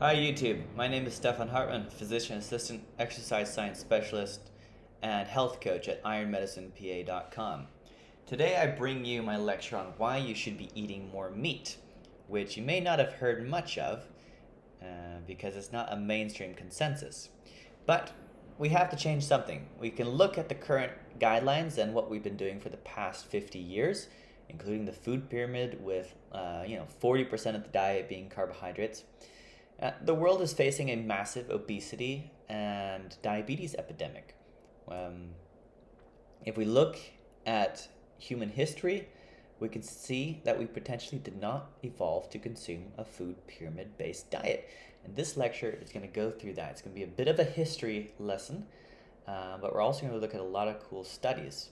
Hi YouTube, my name is Stefan Hartmann, physician assistant, exercise science specialist, and health coach at ironmedicinepa.com. Today I bring you my lecture on why you should be eating more meat, which you may not have heard much of because it's not a mainstream consensus. But we have to change something. We can look at the current guidelines and what we've been doing for the past 50 years, including the food pyramid with 40% of the diet being carbohydrates. The world is facing a massive obesity and diabetes epidemic. Um, if we look at human history, we can see that we potentially did not evolve to consume a food pyramid based diet. And this lecture is going to go through that. It's going to be a bit of a history lesson, but we're also going to look at a lot of cool studies.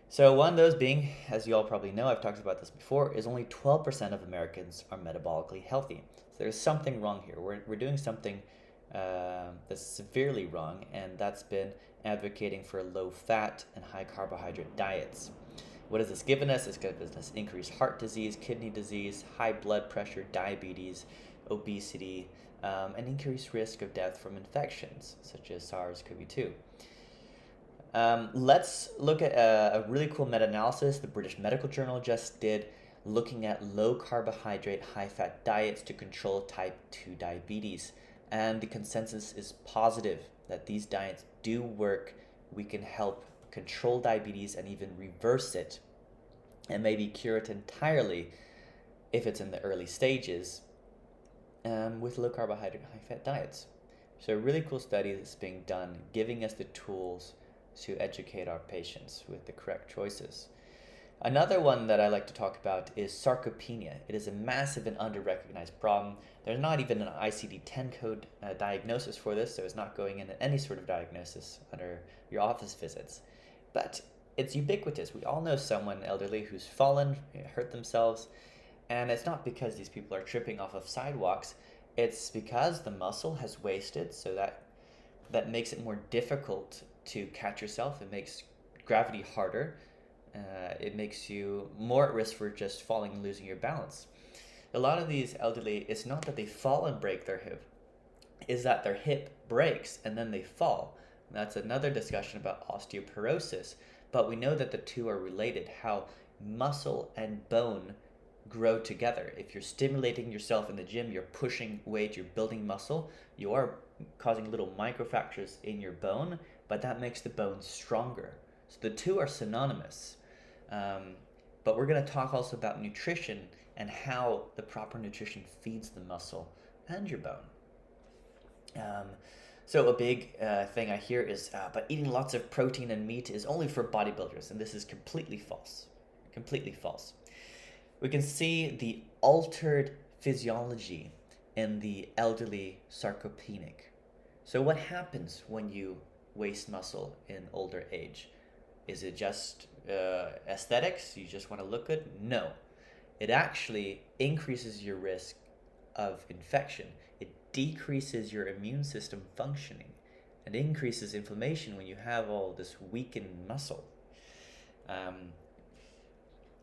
So one of those being, as you all probably know, I've talked about this before, is only 12% of Americans are metabolically healthy. So there's something wrong here. We're doing something that's severely wrong, and that's been advocating for low fat and high carbohydrate diets. What has this given us? It's given us increased heart disease, kidney disease, high blood pressure, diabetes, obesity, and increased risk of death from infections such as SARS-CoV-2. Let's look at a really cool meta-analysis the British Medical Journal just did, looking at low carbohydrate, high fat diets to control type 2 diabetes. And the consensus is positive that these diets do work. We can help control diabetes and even reverse it, and maybe cure it entirely if it's in the early stages with low carbohydrate, high fat diets. So, a really cool study that's being done, giving us the tools to educate our patients with the correct choices. Another one that I like to talk about is sarcopenia. It is a massive and under-recognized problem. There's not even an ICD-10 code diagnosis for this, so it's not going in any sort of diagnosis under your office visits. But it's ubiquitous. We all know someone elderly who's fallen, hurt themselves, and it's not because these people are tripping off of sidewalks. It's because the muscle has wasted, so that makes it more difficult to catch yourself. It makes gravity harder. It makes you more at risk for just falling and losing your balance. A lot of these elderly, it's not that they fall and break their hip, is that their hip breaks and then they fall. And that's another discussion about osteoporosis, but we know that the two are related, how muscle and bone grow together. If you're stimulating yourself in the gym, you're pushing weight, you're building muscle, you are causing little microfractures in your bone, but that makes the bone stronger. So the two are synonymous. But we're going to talk also about nutrition and how the proper nutrition feeds the muscle and your bone. So a big thing I hear is, but eating lots of protein and meat is only for bodybuilders, and this is completely false. Completely false. We can see the altered physiology in the elderly sarcopenic. So what happens when you waste muscle in older age? Is it just aesthetics? You just want to look good? No. It actually increases your risk of infection. It decreases your immune system functioning and increases inflammation when you have all this weakened muscle.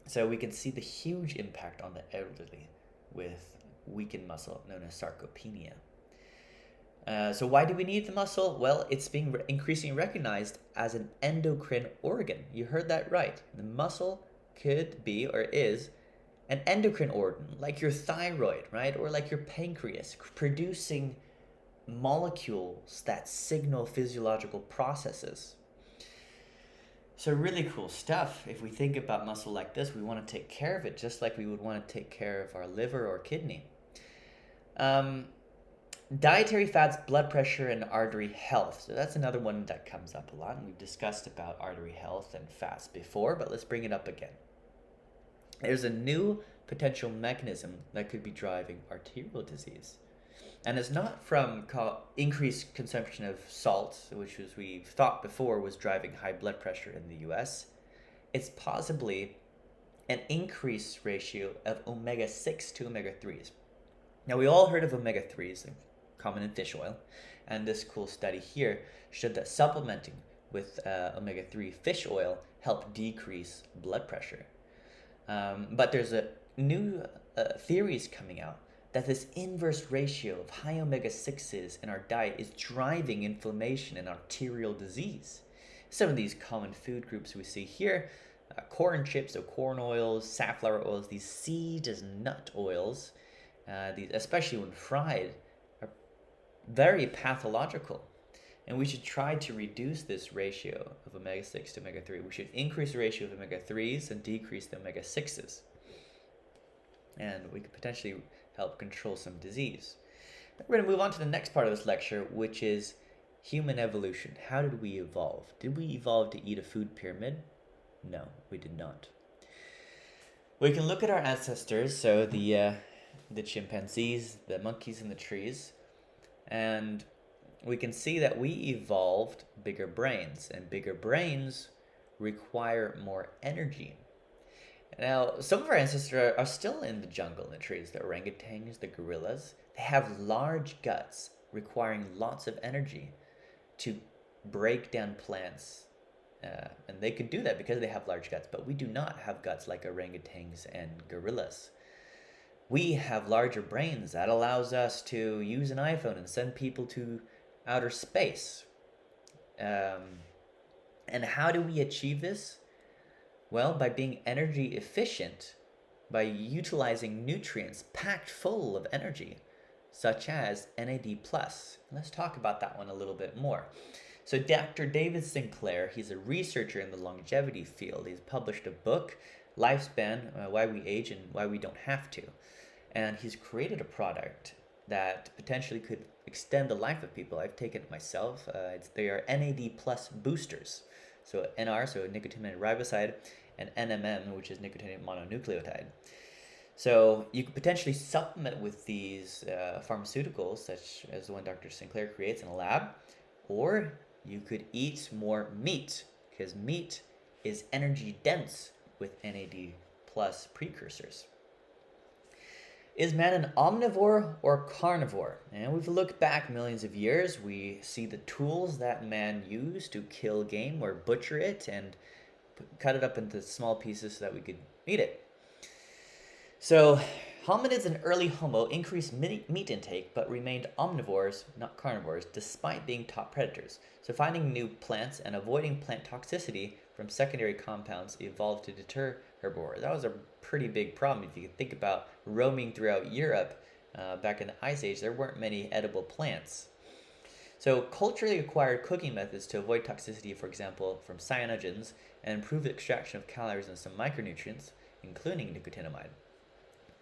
So we can see the huge impact on the elderly with weakened muscle known as sarcopenia. So why do we need the muscle? Well, it's being increasingly recognized as an endocrine organ. You heard that right. The muscle could be or is an endocrine organ, like your thyroid, right? Or like your pancreas, producing molecules that signal physiological processes. So really cool stuff. If we think about muscle like this, we want to take care of it just like we would want to take care of our liver or kidney. Dietary fats, blood pressure, and artery health. So that's another one that comes up a lot, and we've discussed about artery health and fats before, but let's bring it up again. There's a new potential mechanism that could be driving arterial disease. And it's not from increased consumption of salt, which was we thought before was driving high blood pressure in the US. It's possibly an increased ratio of omega-6 to omega-3s. Now, we all heard of omega-3s, common in fish oil, and this cool study here showed that supplementing with omega-3 fish oil helped decrease blood pressure. But there's a new theories coming out that this inverse ratio of high omega-6s in our diet is driving inflammation and arterial disease. Some of these common food groups we see here, corn chips, so corn oils, safflower oils, these seed as nut oils, these, especially when fried, are very pathological. And we should try to reduce this ratio of omega-6 to omega-3. We should increase the ratio of omega-3s and decrease the omega-6s. And we could potentially help control some disease. We're going to move on to the next part of this lecture, which is human evolution. How did we evolve? Did we evolve to eat a food pyramid? No, we did not. We can look at our ancestors, so the chimpanzees, the monkeys, and the trees, and we can see that we evolved bigger brains, and bigger brains require more energy. Now, some of our ancestors are still in the jungle, in the trees, the orangutans, the gorillas. They have large guts, requiring lots of energy to break down plants. And they can do that because they have large guts, but we do not have guts like orangutans and gorillas. We have larger brains that allows us to use an iPhone and send people to outer space. And how do we achieve this? Well, by being energy efficient, by utilizing nutrients packed full of energy, such as NAD+. Let's talk about that one a little bit more. So Dr. David Sinclair, he's a researcher in the longevity field. He's published a book, Lifespan, Why We Age and Why We Don't Have to. And he's created a product that potentially could extend the life of people. I've taken it myself. They are NAD+ boosters. So NR, so nicotinamide riboside, and NMN, which is nicotinic mononucleotide. So you could potentially supplement with these pharmaceuticals, such as the one Dr. Sinclair creates in a lab, or you could eat more meat, because meat is energy dense with NAD+ precursors. Is man an omnivore or carnivore? And we've looked back millions of years. We see the tools that man used to kill game or butcher it and cut it up into small pieces so that we could eat it. So hominids and early Homo increased meat intake but remained omnivores, not carnivores, despite being top predators. So finding new plants and avoiding plant toxicity from secondary compounds evolved to deter herbivores. That was a pretty big problem. If you think about roaming throughout Europe back in the Ice Age, there weren't many edible plants. So culturally acquired cooking methods to avoid toxicity, for example, from cyanogens, and improve the extraction of calories and some micronutrients, including nicotinamide.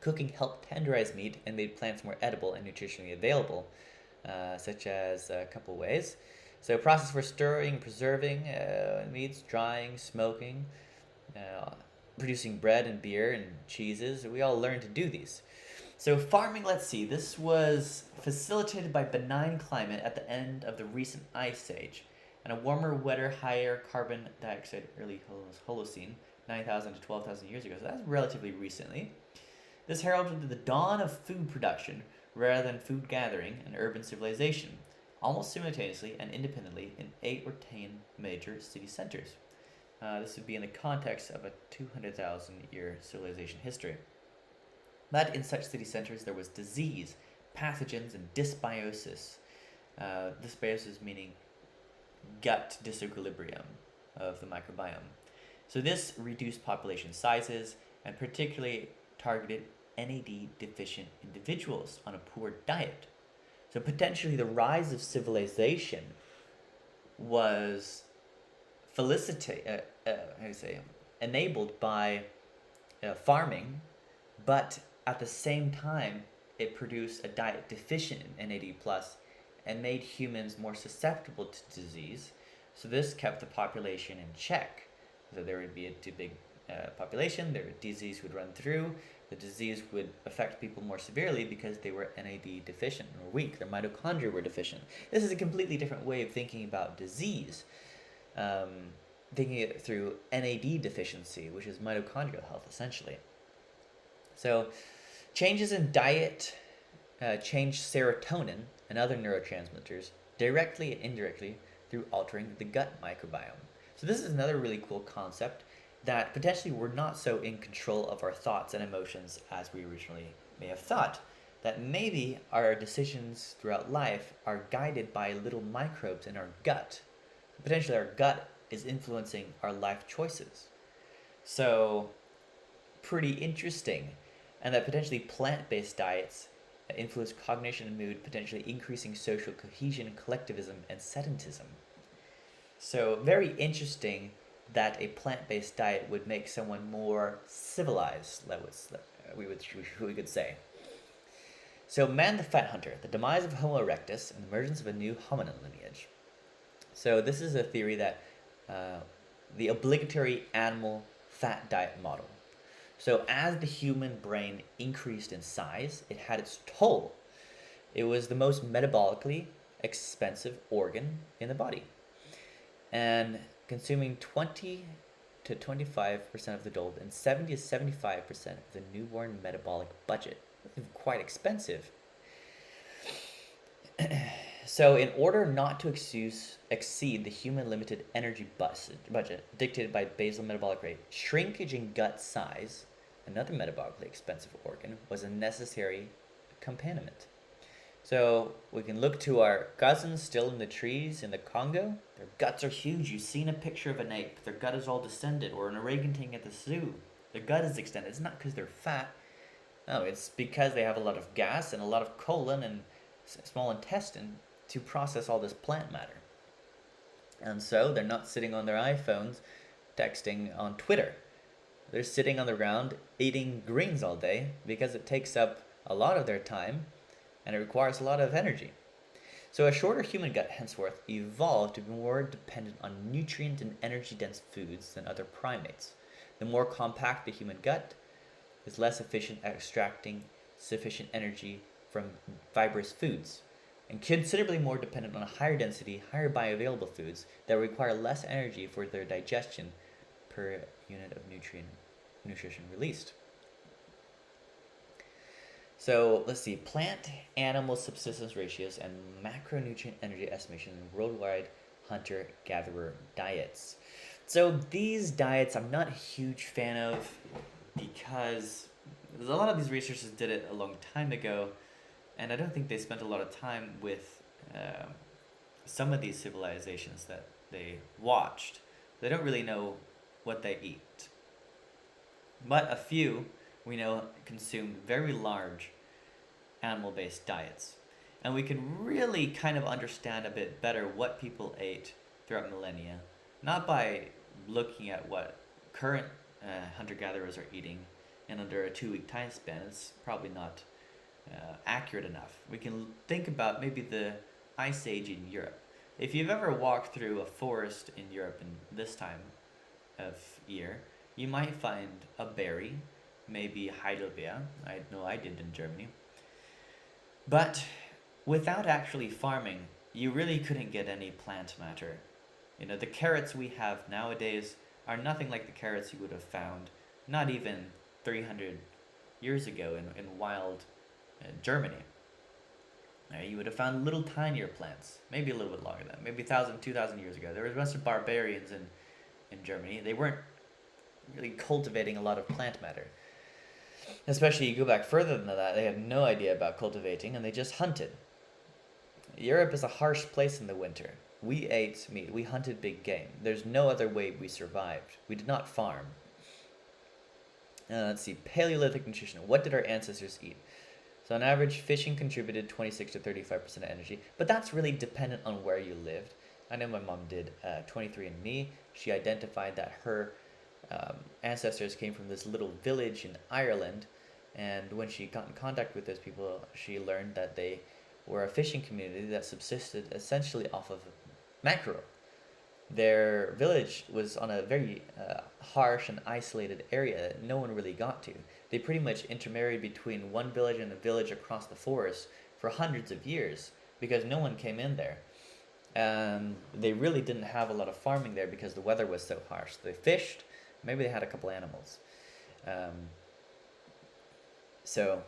Cooking helped tenderize meat and made plants more edible and nutritionally available, such as a couple ways. So process for stirring, preserving meats, drying, smoking, producing bread and beer and cheeses. We all learned to do these. So farming, let's see, this was facilitated by benign climate at the end of the recent Ice Age and a warmer, wetter, higher carbon dioxide early Holocene, 9,000 to 12,000 years ago. So that's relatively recently. This heralded the dawn of food production rather than food gathering and urban civilization, almost simultaneously and independently in 8 or 10 major city centers. This would be in the context of a 200,000-year civilization history. But in such city centers, there was disease, pathogens, and dysbiosis. Dysbiosis meaning gut disequilibrium of the microbiome. So this reduced population sizes and particularly targeted NAD-deficient individuals on a poor diet. So potentially the rise of civilization was enabled by farming, but at the same time, it produced a diet deficient in NAD+, and made humans more susceptible to disease. So this kept the population in check. So there would be a too big population, their disease would run through, the disease would affect people more severely because they were NAD deficient or weak, their mitochondria were deficient. This is a completely different way of thinking about disease, thinking it through NAD deficiency, which is mitochondrial health essentially. So changes in diet change serotonin and other neurotransmitters directly and indirectly through altering the gut microbiome. So this is another really cool concept that potentially we're not so in control of our thoughts and emotions as we originally may have thought. that maybe our decisions throughout life are guided by little microbes in our gut. Potentially, our gut is influencing our life choices. So, pretty interesting. And that potentially plant based diets influence cognition and mood, potentially increasing social cohesion, collectivism, and sedentism. So, very interesting that a plant based diet would make someone more civilized, we could say. So, man the Fat Hunter, the demise of Homo erectus, and the emergence of a new hominin lineage. So, this is a theory that the obligatory animal fat diet model. So, as the human brain increased in size, it had its toll. It was the most metabolically expensive organ in the body. And consuming 20 to 25% of the adult and 70 to 75% of the newborn metabolic budget. Quite expensive. So, in order not to exceed the human limited energy budget dictated by basal metabolic rate, shrinkage in gut size, another metabolically expensive organ, was a necessary accompaniment. So, we can look to our cousins still in the trees in the Congo. Their guts are huge. You've seen a picture of an ape. Their gut is all distended. Or an orangutan at the zoo. Their gut is extended. It's not because they're fat. No, it's because they have a lot of gas and a lot of colon and small intestine to process all this plant matter. And so they're not sitting on their iPhones texting on Twitter. They're sitting on the ground eating greens all day because it takes up a lot of their time and it requires a lot of energy. So a shorter human gut henceforth evolved to be more dependent on nutrient and energy-dense foods than other primates. The more compact the human gut is less efficient at extracting sufficient energy from fibrous foods, and considerably more dependent on higher density, higher bioavailable foods that require less energy for their digestion per unit of nutrition released. So let's see, plant-animal subsistence ratios and macronutrient energy estimation in worldwide hunter-gatherer diets. So these diets I'm not a huge fan of because a lot of these researchers did it a long time ago, and I don't think they spent a lot of time with some of these civilizations that they watched. They don't really know what they eat. But a few we know consumed very large animal-based diets. And we can really kind of understand a bit better what people ate throughout millennia, not by looking at what current hunter-gatherers are eating and under a 2-week time span. It's probably not accurate enough. We can think about maybe the Ice Age in Europe. If you've ever walked through a forest in Europe in this time of year, you might find a berry, maybe Heidelbeer. I know I did in Germany. But without actually farming, you really couldn't get any plant matter. You know, the carrots we have nowadays are nothing like the carrots you would have found not even 300 years ago in wild Germany. You would have found little tinier plants, maybe a little bit longer than that, maybe 1,000, 2,000 years ago. There were a bunch of barbarians in Germany. They weren't really cultivating a lot of plant matter. Especially you go back further than that, they had no idea about cultivating and they just hunted. Europe is a harsh place in the winter. We ate meat. We hunted big game. There's no other way we survived. We did not farm. Let's see, Paleolithic nutrition. What did our ancestors eat? So on average, fishing contributed 26 to 35% of energy, but that's really dependent on where you lived. I know my mom did 23andMe. She identified that her ancestors came from this little village in Ireland, and when she got in contact with those people, she learned that they were a fishing community that subsisted essentially off of mackerel. Their village was on a very harsh and isolated area that no one really got to. They pretty much intermarried between one village and a village across the forest for hundreds of years because no one came in there. They really didn't have a lot of farming there because the weather was so harsh. They fished, maybe they had a couple animals. So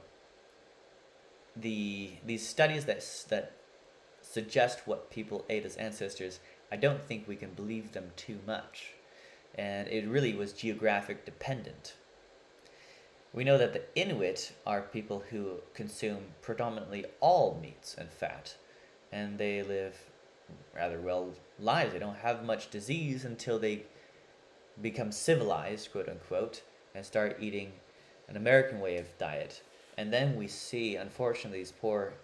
these studies that suggest what people ate as ancestors, I don't think we can believe them too much. And it really was geographic dependent. We know that the Inuit are people who consume predominantly all meats and fat, and they live rather well lives. They don't have much disease until they become civilized, quote unquote, and start eating an American way of diet. And then we see, unfortunately, these poor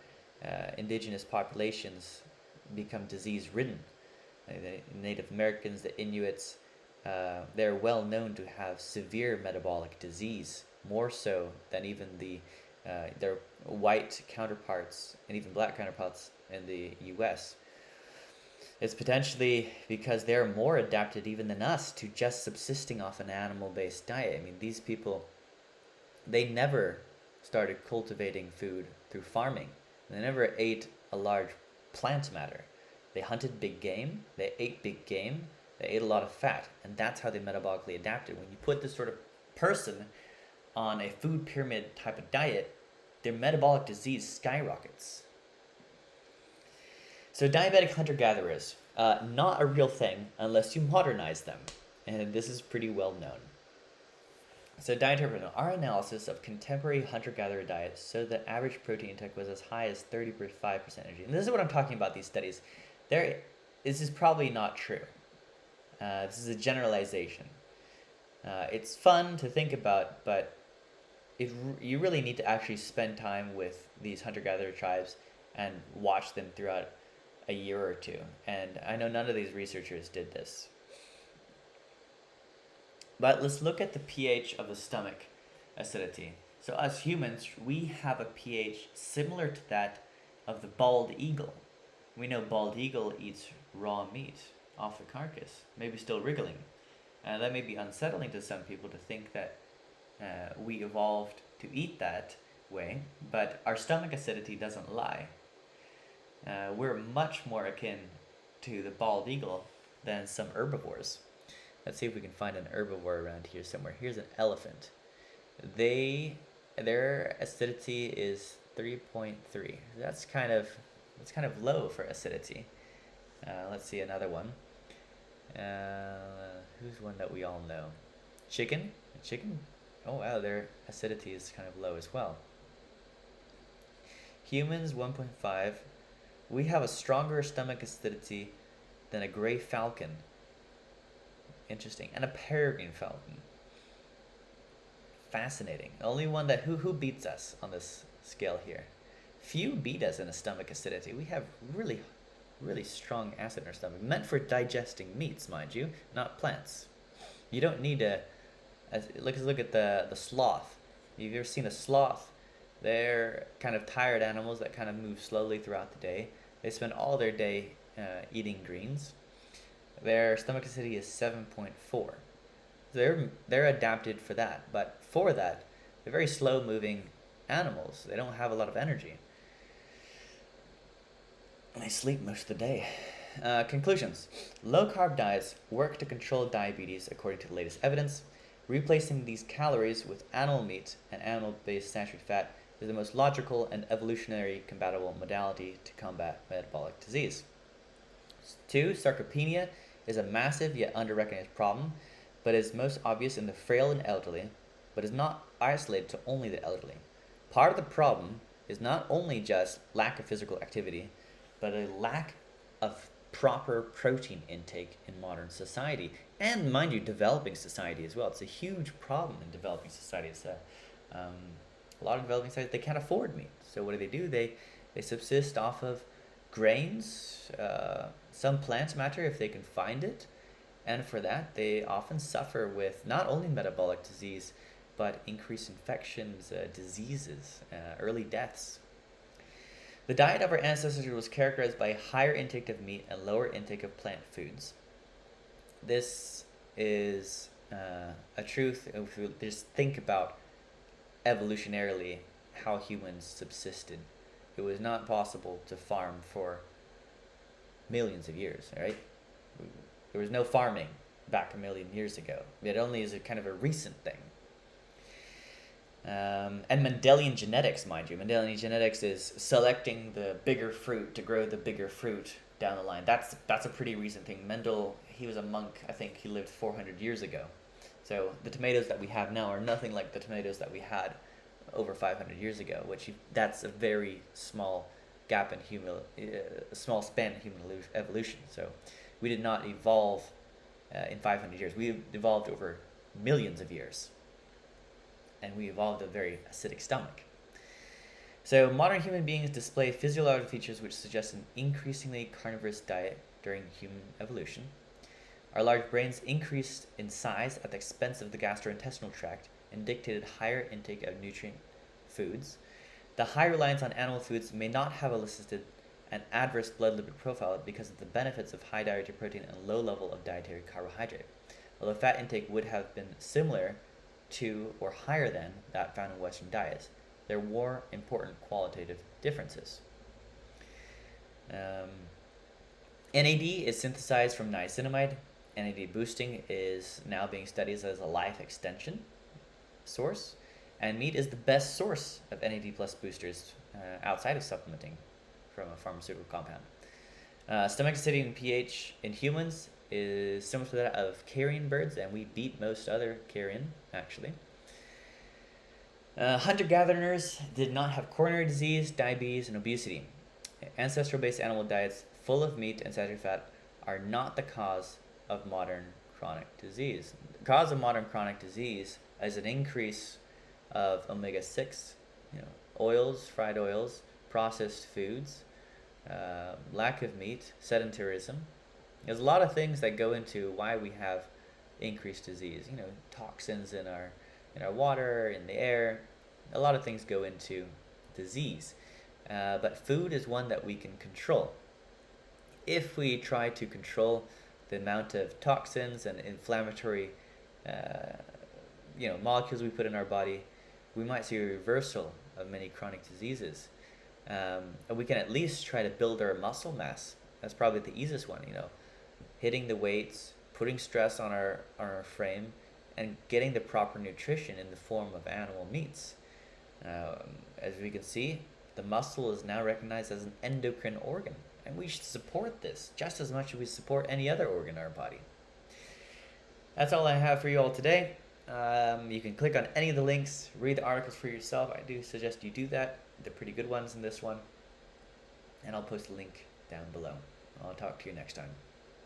indigenous populations become disease ridden. The Native Americans, the Inuits, they're well known to have severe metabolic disease, more so than even their white counterparts and even black counterparts in the U.S. It's potentially because they're more adapted even than us to just subsisting off an animal-based diet. I mean, these people, they never started cultivating food through farming. They never ate a large plant matter. They hunted big game, they ate big game, they ate a lot of fat, and that's how they metabolically adapted. When you put this sort of person on a food pyramid type of diet, their metabolic disease skyrockets. So diabetic hunter-gatherers, not a real thing unless you modernize them, and this is pretty well known. So dietary, our analysis of contemporary hunter-gatherer diets showed that average protein intake was as high as 35% energy. And this is what I'm talking about, these studies. This is probably not true. This is a generalization. It's fun to think about, but you really need to actually spend time with these hunter-gatherer tribes and watch them throughout a year or two. And I know none of these researchers did this. But let's look at the pH of the stomach acidity. So as humans, we have a pH similar to that of the bald eagle. We know bald eagle eats raw meat off the carcass, maybe still wriggling. That may be unsettling to some people to think that we evolved to eat that way, but our stomach acidity doesn't lie. We're much more akin to the bald eagle than some herbivores. Let's see if we can find an herbivore around here somewhere. Here's an elephant. Their acidity is 3.3. That's kind of low for acidity. Let's see another one. Who's one that we all know? Chicken. Oh wow, their acidity is kind of low as well. Humans 1.5. We have a stronger stomach acidity than a gray falcon. Interesting. And a peregrine falcon. Fascinating. The only one that who beats us on this scale here. Few beat us in a stomach acidity. We have really, really strong acid in our stomach, meant for digesting meats, mind you, not plants. You don't need let's look at the sloth. You've ever seen a sloth? They're kind of tired animals that kind of move slowly throughout the day. They spend all their day eating greens. Their stomach acidity is 7.4. They're adapted for that, but for that, they're very slow-moving animals. They don't have a lot of energy. And they sleep most of the day. Conclusions. Low-carb diets work to control diabetes according to the latest evidence. Replacing these calories with animal meat and animal-based saturated fat is the most logical and evolutionary compatible modality to combat metabolic disease. 2. Sarcopenia is a massive yet under-recognized problem, but is most obvious in the frail and elderly, but is not isolated to only the elderly. Part of the problem is not only just lack of physical activity, but a lack of proper protein intake in modern society, and mind you, developing society as well. It's a huge problem in developing societies. A lot of developing societies, they can't afford meat. So what do? They subsist off of grains, some plant matter if they can find it, and for that they often suffer with not only metabolic disease, but increased infections, diseases, early deaths. The diet of our ancestors was characterized by a higher intake of meat and lower intake of plant foods. This is a truth if we just think about evolutionarily how humans subsisted. It was not possible to farm for millions of years, right? There was no farming back a million years ago. It only is a kind of a recent thing. And Mendelian genetics, mind you. Mendelian genetics is selecting the bigger fruit to grow the bigger fruit down the line. That's a pretty recent thing. Mendel, he was a monk. I think he lived 400 years ago. So the tomatoes that we have now are nothing like the tomatoes that we had over 500 years ago, that's a very small gap in small span in human evolution. So we did not evolve in 500 years. We evolved over millions of years, and we evolved a very acidic stomach. So modern human beings display physiological features which suggest an increasingly carnivorous diet during human evolution. Our large brains increased in size at the expense of the gastrointestinal tract and dictated higher intake of nutrient foods. The high reliance on animal foods may not have elicited an adverse blood lipid profile because of the benefits of high dietary protein and low level of dietary carbohydrate, although fat intake would have been similar to or higher than that found in Western diets. There were important qualitative differences. NAD is synthesized from niacinamide. NAD boosting is now being studied as a life extension source, and meat is the best source of NAD plus boosters outside of supplementing from a pharmaceutical compound. Stomach acidity and pH in humans is similar to that of carrion birds, and we beat most other carrion, actually. Hunter-gatherers did not have coronary disease, diabetes, and obesity. Ancestral-based animal diets full of meat and saturated fat are not the cause of modern chronic disease. The cause of modern chronic disease is an increase of omega-6, oils, fried oils, processed foods, lack of meat, sedentarism. There's a lot of things that go into why we have increased disease. Toxins in our water, in the air. A lot of things go into disease. But food is one that we can control. If we try to control the amount of toxins and inflammatory molecules we put in our body, we might see a reversal of many chronic diseases. And we can at least try to build our muscle mass. That's probably the easiest one, hitting the weights, putting stress on our frame, and getting the proper nutrition in the form of animal meats. As we can see, the muscle is now recognized as an endocrine organ, and we should support this just as much as we support any other organ in our body. That's all I have for you all today. You can click on any of the links, read the articles for yourself. I do suggest you do that. They're pretty good ones in this one. And I'll post a link down below. I'll talk to you next time.